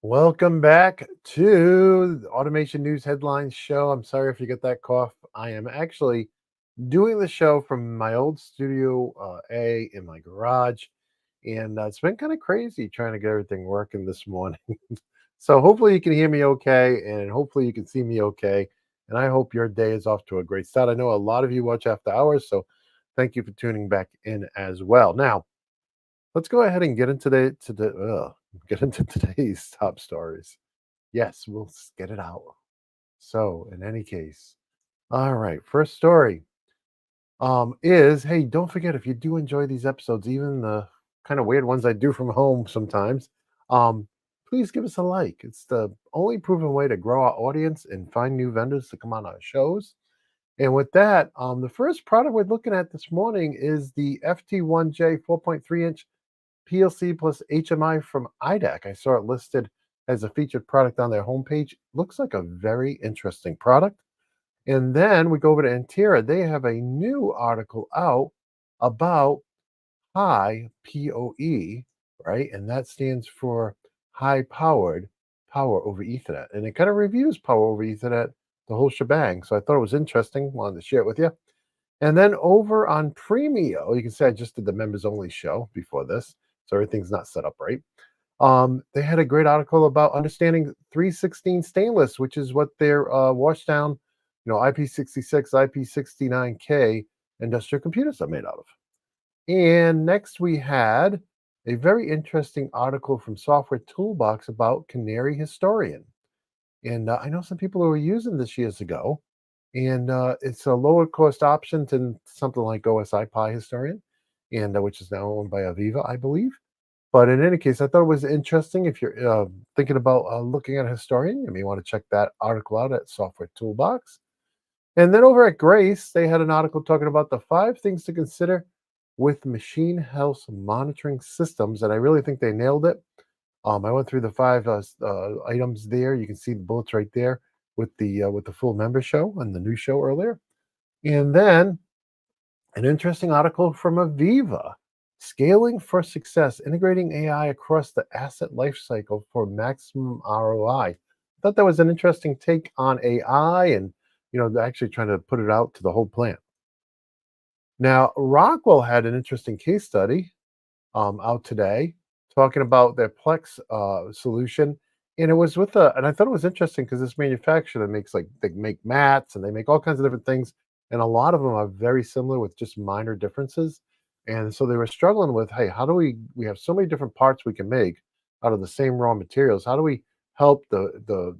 Welcome back to the Automation News Headlines Show. I'm sorry if you get that cough. I am actually doing the show from my old studio A in my garage, and it's been kind of crazy trying to get everything working this morning. So hopefully you can hear me okay, and hopefully you can see me okay. And I hope your day is off to a great start. I know a lot of you watch after hours, so thank you for tuning back in as well. Now, let's go ahead and get into get into today's top stories. Yes, get it out. So, in any case, all right. First story is hey, don't forget if you do enjoy these episodes, even the kind of weird ones I do from home sometimes. Um, please give us a like. It's the only proven way to grow our audience and find new vendors to come on our shows. And with that, the first product we're looking at this morning is the FT1J 4.3-inch PLC plus HMI from IDAC. I saw it listed as a featured product on their homepage. Looks like a very interesting product. And then we go over to Antera. They have a new article out about high PoE, right? And that stands for high powered power over Ethernet. And it kind of reviews power over Ethernet, the whole shebang. So I thought it was interesting. Wanted to share it with you. And then over on Premio, you can say I just did the members only show before this, so everything's not set up right. They had a great article about understanding 316 stainless, which is what their wash down, IP66, IP69K industrial computers are made out of. And next we had a very interesting article from Software Toolbox about Canary Historian. And I know some people who were using this years ago, and it's a lower cost option than something like OSI Pi Historian, and which is now owned by Aviva, I believe. But in any case, I thought it was interesting. If you're thinking about looking at a historian, you may want to check that article out at Software Toolbox. And then over at Grace, they had an article talking about the 5 things to consider with machine health monitoring systems, and I really think they nailed it. I went through the 5 items there. You can see the bullets right there with the full member show and the new show earlier. And then an interesting article from Aviva, scaling for success, integrating AI across the asset lifecycle for maximum ROI. I thought that was an interesting take on AI and actually trying to put it out to the whole plant. Now, Rockwell had an interesting case study out today talking about their Plex solution. And it was and I thought it was interesting because this manufacturer that makes they make mats and they make all kinds of different things. And a lot of them are very similar with just minor differences. And so they were struggling with, hey, how do we have so many different parts we can make out of the same raw materials? How do we help the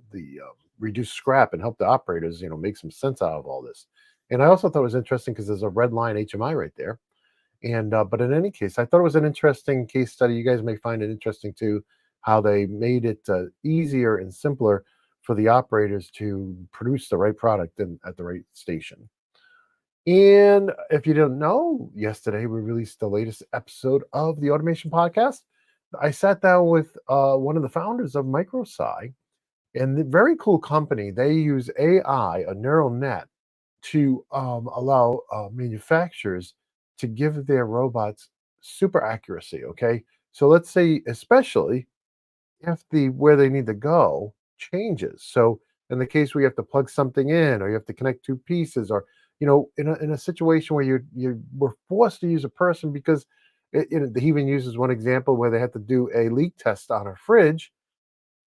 reduce scrap and help the operators, make some sense out of all this? And I also thought it was interesting because there's a red line HMI right there. And but in any case, I thought it was an interesting case study. You guys may find it interesting too, how they made it easier and simpler for the operators to produce the right product and at the right station. And if you didn't know, yesterday we released the latest episode of the Automation Podcast. I sat down with one of the founders of MicroSci, and the very cool company. They use AI, a neural net, to allow manufacturers to give their robots super accuracy. Okay, so let's say, especially if the where they need to go changes. So in the case where you have to plug something in, or you have to connect 2 pieces, or in a situation where you were forced to use a person because he even uses one example where they had to do a leak test on a fridge.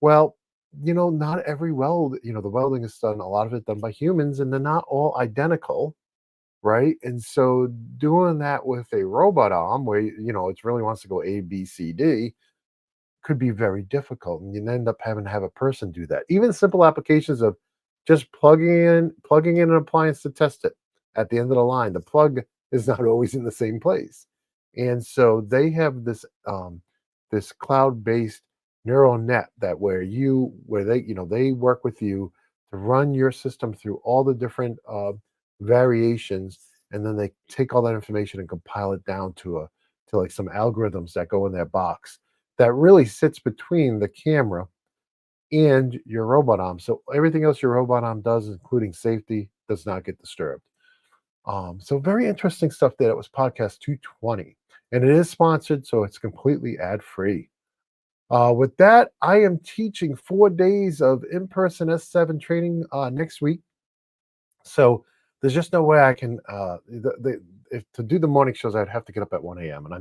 Well, not every the welding is done, a lot of it done by humans, and they're not all identical, right? And so doing that with a robot arm where, it really wants to go A, B, C, D could be very difficult. And you end up having to have a person do that. Even simple applications of just plugging in an appliance to test it at the end of the line. The plug is not always in the same place. And so they have this cloud-based neural net that where they work with you to run your system through all the different variations, and then they take all that information and compile it down to like some algorithms that go in their box that really sits between the camera and your robot arm. So everything else your robot arm does, including safety, does not get disturbed. So very interesting stuff there. It was podcast 220, and it is sponsored, so it's completely ad free. With that, I am teaching 4 days of in-person S7 training next week. So there's just no way I can if to do the morning shows, I'd have to get up at 1 a.m. and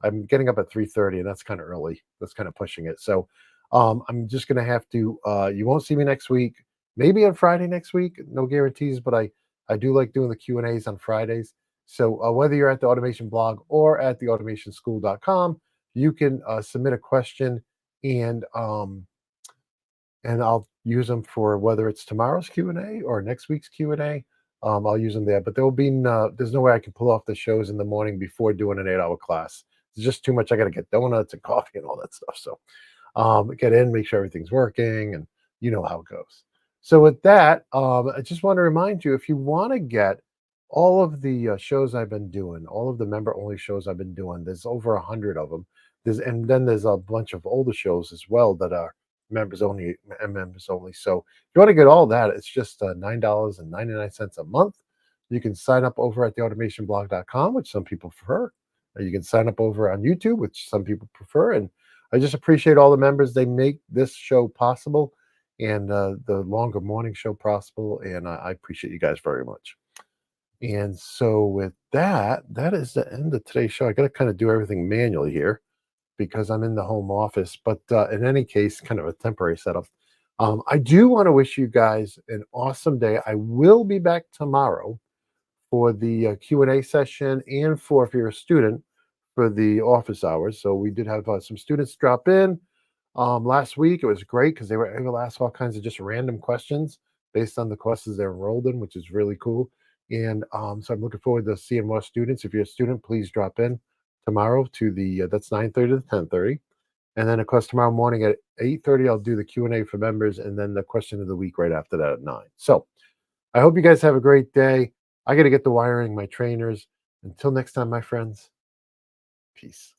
I'm getting up at 3:30, and that's kind of early. That's kind of pushing it. So I'm just gonna have to you won't see me next week. Maybe on Friday next week. No guarantees, but I do like doing the Q&As on Fridays. So whether you're at the automation blog or at the automationschool.com, you can submit a question and I'll use them for whether it's tomorrow's Q&A or next week's Q&A. I'll use them there, but there's no way I can pull off the shows in the morning before doing an 8-hour class. It's just too much. I got to get donuts and coffee and all that stuff. So get in, make sure everything's working, and you know how it goes. So with that, I just want to remind you, if you want to get all of the shows I've been doing, all of the member-only shows I've been doing, there's over 100 of them. And then there's a bunch of older shows as well that are members only and members only. So if you want to get all that, it's just $9.99 a month. You can sign up over at theautomationblog.com, which some people prefer. You can sign up over on YouTube, which some people prefer. And I just appreciate all the members. They make this show possible and the longer morning show possible. And I appreciate you guys very much. And so with that, that is the end of today's show. I got to kind of do everything manually here because I'm in the home office. But in any case, kind of a temporary setup. I do want to wish you guys an awesome day. I will be back tomorrow for the Q&A session and for, if you're a student, for the office hours. So we did have some students drop in last week. It was great because they were able to ask all kinds of just random questions based on the courses they're enrolled in, which is really cool. And so I'm looking forward to seeing more students. If you're a student, please drop in tomorrow to the that's 9:30 to 10:30. And then of course tomorrow morning at 8:30 I'll do the Q&A for members and then the question of the week right after that at 9. So I hope you guys have a great day. I got to get the wiring my trainers. Until next time, my friends. Peace.